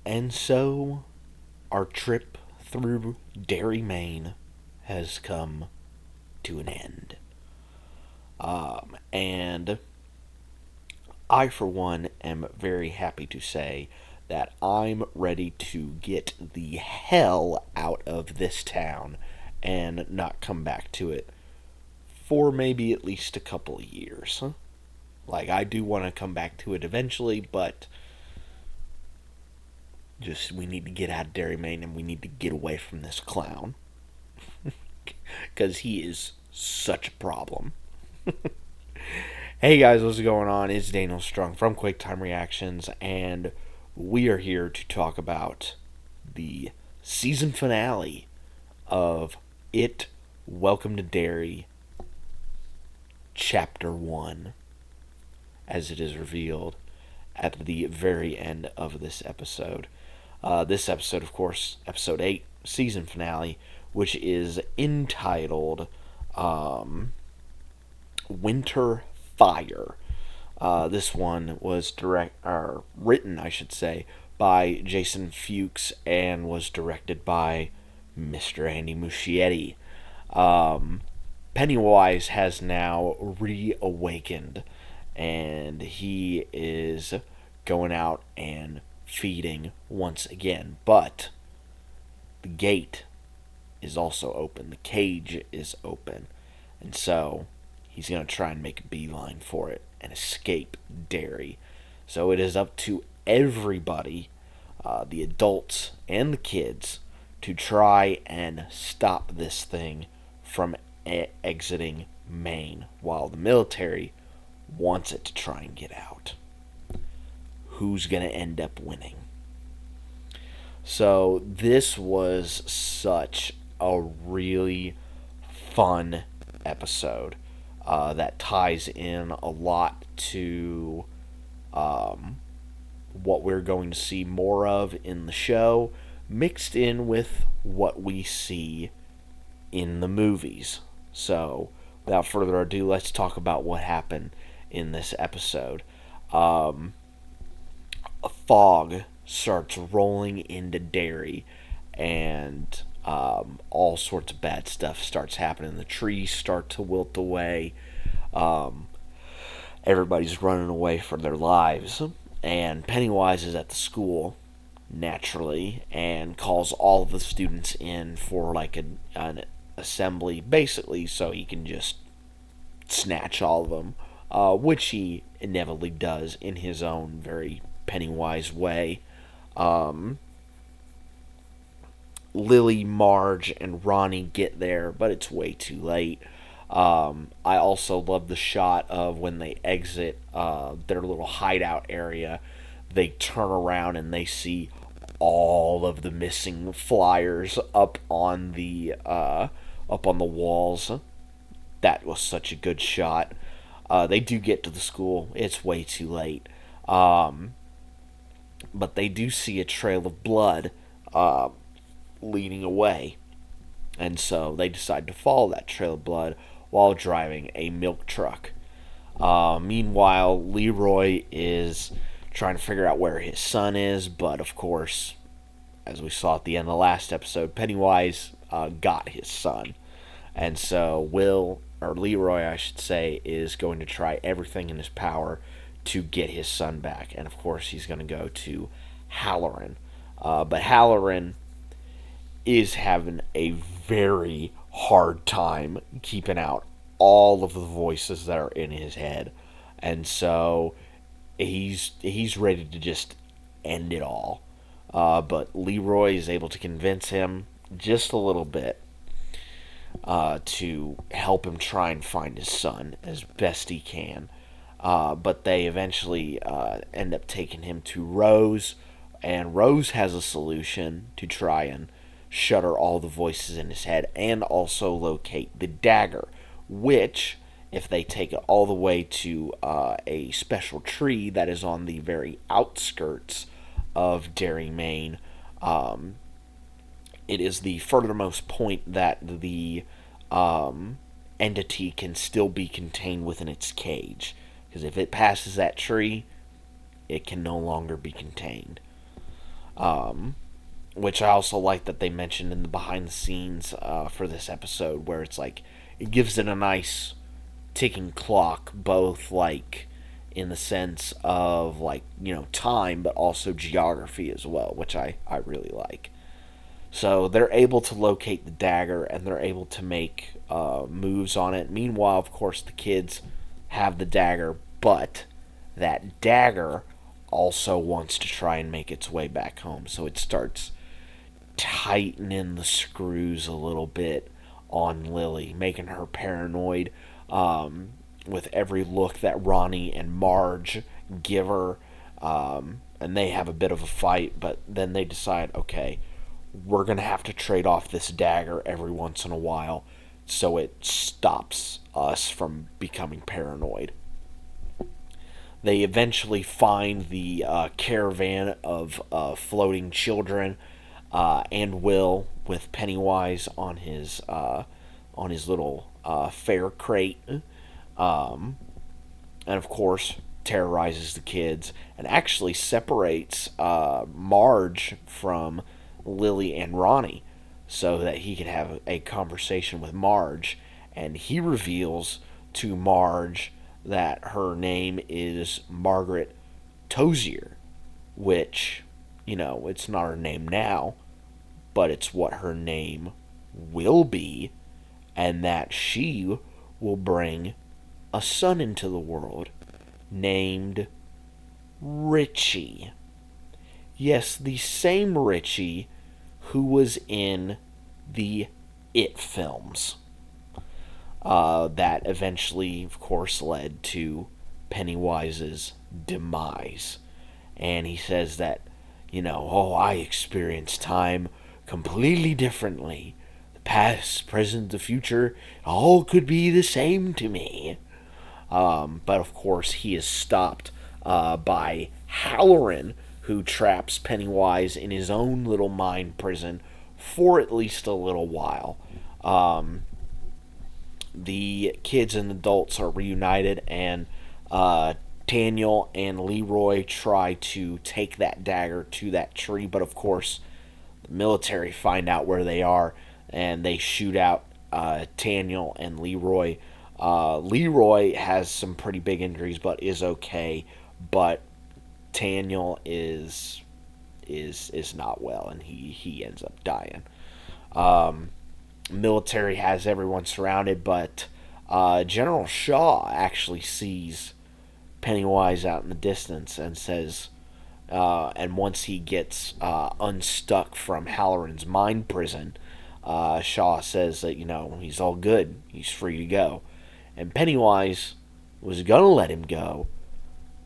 And so, our trip through Derry, Maine has come to an end. And I, for one, am very happy to say that I'm ready to get the hell out of this town and not come back to it for maybe at least a couple of years. Like, I do want to come back to it eventually, but just we need to get out of Derry, Maine, and we need to get away from this clown. Because he is such a problem. Hey guys, what's going on? It's Daniel Strong from QuickTime Reactions, and we are here to talk about the season finale of It Welcome to Derry, Chapter 1, as it is revealed at the very end of this episode. This episode, of course, episode 8, season finale, which is entitled Winter Fire. This one was written, I should say, by Jason Fuchs and was directed by Mr. Andy Muschietti. Pennywise has now reawakened, and he is going out and feeding once again. But the gate is also open. The cage is open. And so he's going to try and make a beeline for it and escape Derry. So it is up to everybody, the adults and the kids, to try and stop this thing from exiting Maine, while the military wants it to try and get out. Who's going to end up winning? So this was such a really fun episode that ties in a lot to what we're going to see more of in the show, mixed in with what we see in the movies. So, without further ado, let's talk about what happened in this episode. A fog starts rolling into Derry, and all sorts of bad stuff starts happening. The trees start to wilt away. Everybody's running away for their lives, and Pennywise is at the school, naturally, and calls all of the students in for like an assembly, basically so he can just snatch all of them, which he inevitably does in his own very Pennywise way. Lily, Marge, and Ronnie get there, but it's way too late. I also love the shot of when they exit their little hideout area. They turn around and they see all of the missing flyers up on the walls. That was such a good shot. They do get to the school. It's way too late. But they do see a trail of blood leading away. And so they decide to follow that trail of blood while driving a milk truck. Meanwhile, Leroy is trying to figure out where his son is, but of course, as we saw at the end of the last episode, Pennywise got his son. And so Leroy, I should say, is going to try everything in his power to get his son back. And of course, he's going to go to Halloran. But Halloran is having a very hard time keeping out all of the voices that are in his head. And so he's ready to just end it all. But Leroy is able to convince him just a little bit to help him try and find his son as best he can. But they eventually end up taking him to Rose, and Rose has a solution to try and shutter all the voices in his head and also locate the dagger, which, if they take it all the way to a special tree that is on the very outskirts of Derry, Maine, it is the furthermost point that the entity can still be contained within its cage. Because if it passes that tree, it can no longer be contained. Which I also like that they mentioned in the behind the scenes for this episode, where it's like it gives it a nice ticking clock, both like in the sense of like time, but also geography as well, which I really like. So they're able to locate the dagger and they're able to make moves on it. Meanwhile, of course, the kids have the dagger, but that dagger also wants to try and make its way back home. So it starts tightening the screws a little bit on Lily, making her paranoid with every look that Ronnie and Marge give her. And they have a bit of a fight, but then they decide, okay, we're going to have to trade off this dagger every once in a while so it stops us from becoming paranoid. They eventually find the caravan of floating children and Will with Pennywise on his little fair crate, and of course terrorizes the kids and actually separates Marge from Lily and Ronnie so that he can have a conversation with Marge, and he reveals to Marge that her name is Margaret Tozier, which, it's not her name now, but it's what her name will be, and that she will bring a son into the world named Richie. Yes, the same Richie who was in the It films. That eventually, of course, led to Pennywise's demise. And he says that, I experience time completely differently. The past, present, the future, all could be the same to me. But of course, he is stopped by Halloran, who traps Pennywise in his own little mind prison for at least a little while. The kids and adults are reunited, and Daniel and Leroy try to take that dagger to that tree, but of course, the military find out where they are and they shoot out Daniel and Leroy. Leroy has some pretty big injuries, but is okay. But Daniel is not well, and he ends up dying. Military has everyone surrounded, but General Shaw actually sees Pennywise out in the distance and says, and once he gets unstuck from Halloran's mind prison, Shaw says that, he's all good, he's free to go. And Pennywise was gonna let him go,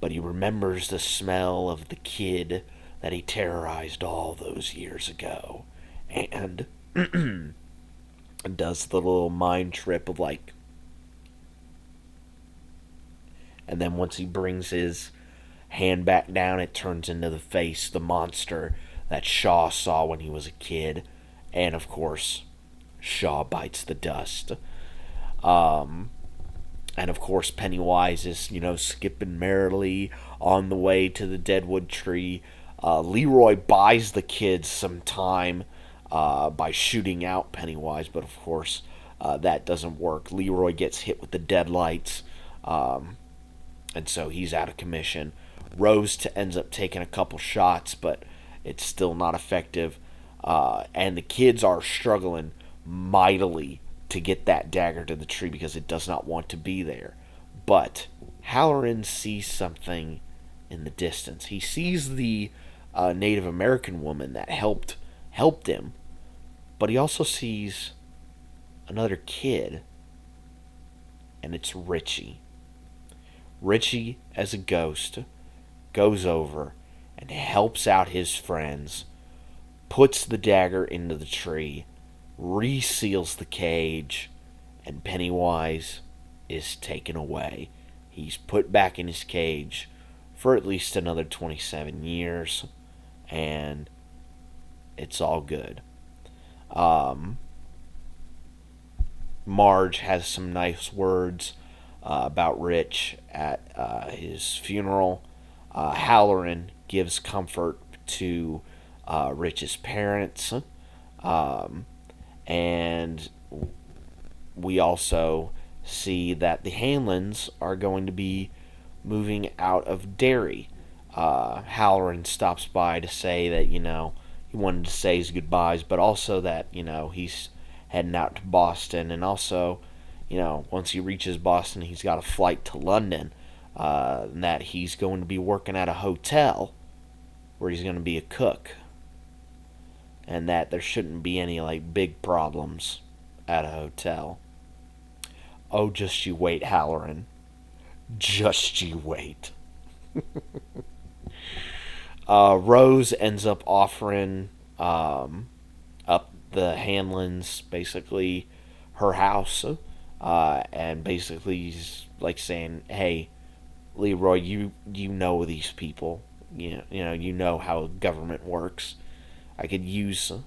but he remembers the smell of the kid that he terrorized all those years ago. And does the little mind trip of like. And then once he brings his hand back down, it turns into the monster that Shaw saw when he was a kid. And of course, Shaw bites the dust. And of course, Pennywise is, skipping merrily on the way to the Deadwood tree. Leroy buys the kids some time by shooting out Pennywise, but of course, that doesn't work. Leroy gets hit with the deadlights, and so he's out of commission. Rose ends up taking a couple shots, but it's still not effective. And the kids are struggling mightily to get that dagger to the tree because it does not want to be there. But Halloran sees something in the distance. He sees the Native American woman that helped him, but he also sees another kid, and it's Richie. Richie, as a ghost, goes over and helps out his friends, puts the dagger into the tree, reseals the cage, and Pennywise is taken away. He's put back in his cage for at least another 27 years, and it's all good. Marge has some nice words about Rich at his funeral. Halloran gives comfort to Rich's parents. Um, and we also see that the Hanlons are going to be moving out of Derry. Halloran stops by to say that, he wanted to say his goodbyes, but also that, he's heading out to Boston. And also, once he reaches Boston, he's got a flight to London. And that he's going to be working at a hotel where he's going to be a cook. And that there shouldn't be any, like, big problems at a hotel. Oh, just you wait, Halloran. Just you wait. Rose ends up offering up the Hanlons basically her house, and basically he's like saying, "Hey, Leroy, you know these people, you know how government works. I could use a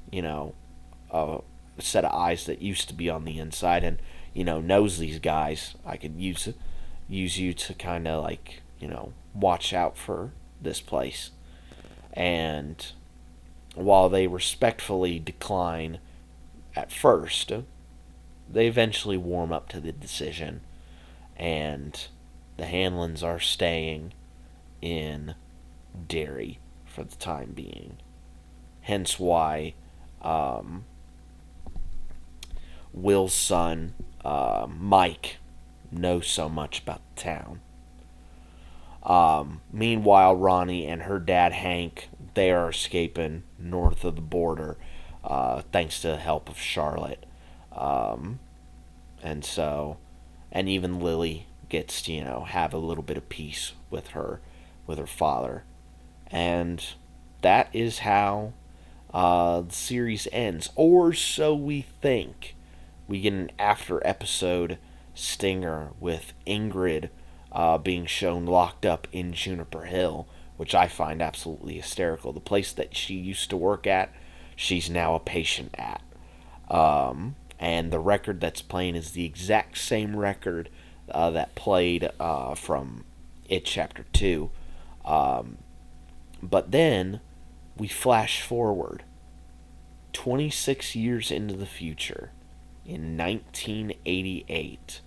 set of eyes that used to be on the inside and knows these guys. I could use you to kind of like watch out for this place." And while they respectfully decline at first, they eventually warm up to the decision, and the Hanlons are staying in Derry for the time being. Hence why Will's son, Mike, knows so much about the town. Meanwhile, Ronnie and her dad, Hank, they are escaping north of the border, thanks to the help of Charlotte. Um, and so, and even Lily gets to, have a little bit of peace with her father. And that is how the series ends. Or so we think. We get an after episode stinger with Ingrid being shown locked up in Juniper Hill, which I find absolutely hysterical. The place that she used to work at, she's now a patient at. And the record that's playing is the exact same record that played from It Chapter 2. But then we flash forward 26 years into the future. In 1988,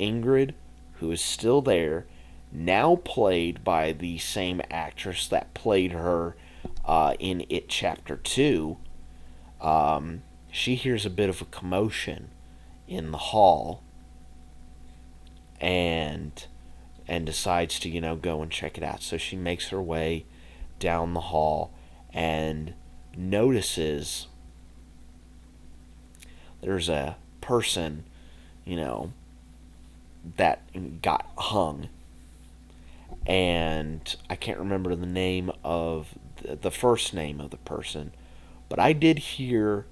Ingrid, who is still there, now played by the same actress that played her in It Chapter 2, she hears a bit of a commotion in the hall and decides to, go and check it out. So she makes her way down the hall and notices there's a person, that got hung. And I can't remember the name of the first name of the person, but I did hear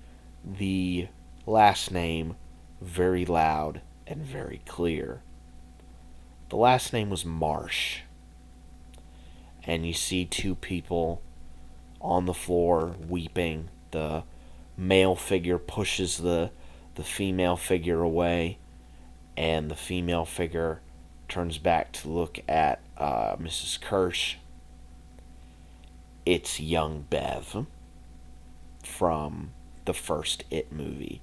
the last name very loud and very clear. The last name was Marsh. And you see two people on the floor weeping. The male figure pushes the female figure away, and the female figure turns back to look at Mrs. Kirsch. It's young Bev from the first It movie.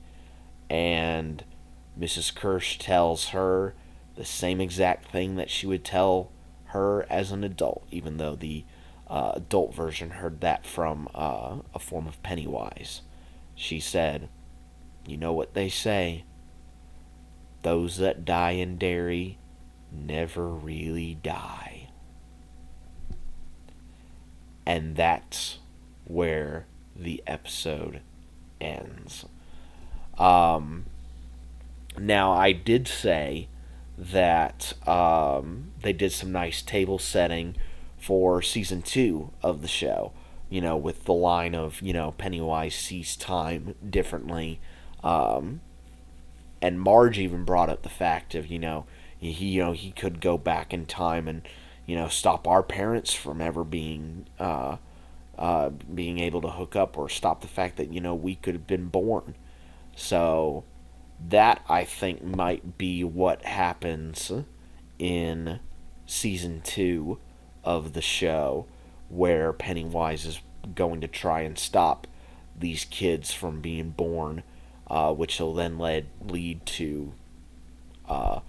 And Mrs. Kirsch tells her the same exact thing that she would tell her as an adult, even though the adult version heard that from a form of Pennywise. She said, "You know what they say, those that die in Derry never really die." And that's where the episode ends. Now, I did say that they did some nice table setting for season 2 of the show, with the line of, Pennywise sees time differently. And Marge even brought up the fact of, he could go back in time and, stop our parents from ever being able to hook up, or stop the fact that, we could have been born. So that, I think, might be what happens in season 2 of the show, where Pennywise is going to try and stop these kids from being born, which will then lead to uh,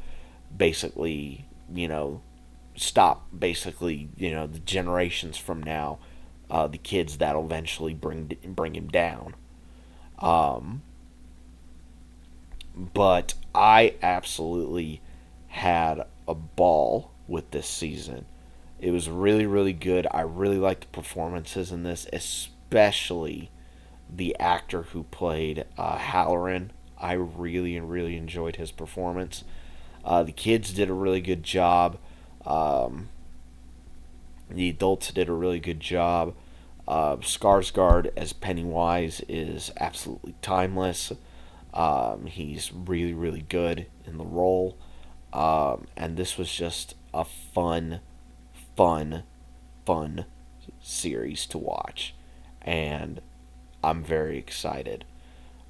basically, stop basically, the generations from now, the kids that'll eventually bring him down. Um, but I absolutely had a ball with this season. It was really, really good. I really liked the performances in this, especially the actor who played Halloran. I really, really enjoyed his performance. The kids did a really good job. Um, the adults did a really good job. Skarsgård as Pennywise is absolutely timeless. He's really, really good in the role. And this was just a fun, fun series to watch. And I'm very excited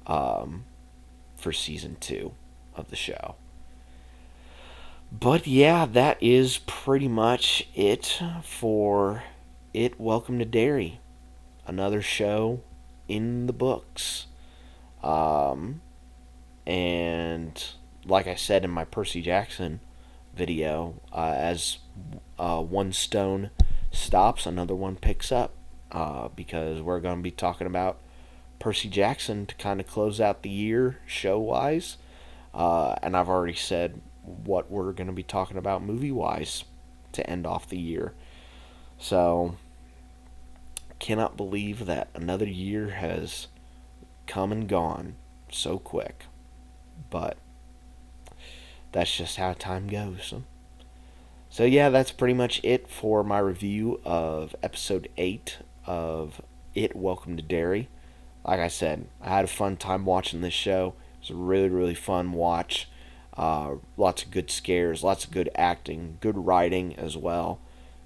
um, for season 2 of the show. But yeah, that is pretty much it for it. Welcome to Derry, another show in the books. Um, and like I said in my Percy Jackson video, as one stone stops, another one picks up. Because we're going to be talking about Percy Jackson to kind of close out the year show wise. And I've already said what we're going to be talking about movie wise to end off the year. So, cannot believe that another year has come and gone so quick. But that's just how time goes. So, yeah, that's pretty much it for my review of episode 8 of It Welcome to Derry. Like I said, I had a fun time watching this show. It was a really, really fun watch. Lots of good scares, lots of good acting, good writing as well.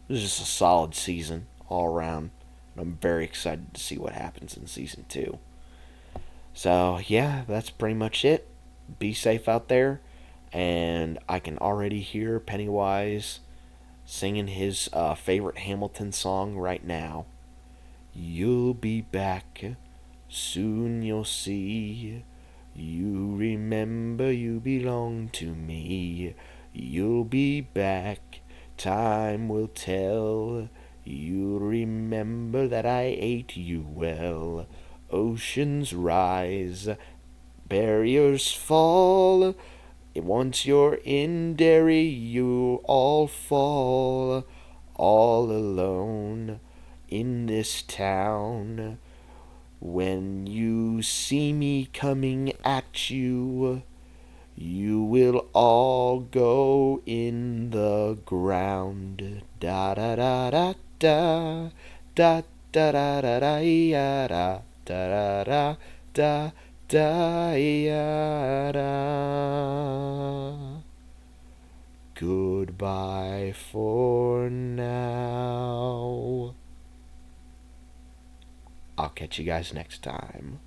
It was just a solid season all around. And I'm very excited to see what happens in season 2. So, yeah, that's pretty much it. Be safe out there. And I can already hear Pennywise singing his favorite Hamilton song right now. You'll be back, soon you'll see. You remember you belong to me. You'll be back, time will tell. You'll remember that I ate you well. Oceans rise, barriers fall. Once you're in Derry, you all fall. All alone in this town. When you see me coming at you, you will all go in the ground. Da da da da da da da da da da ya da da da da da ya da. Goodbye for now. I'll catch you guys next time.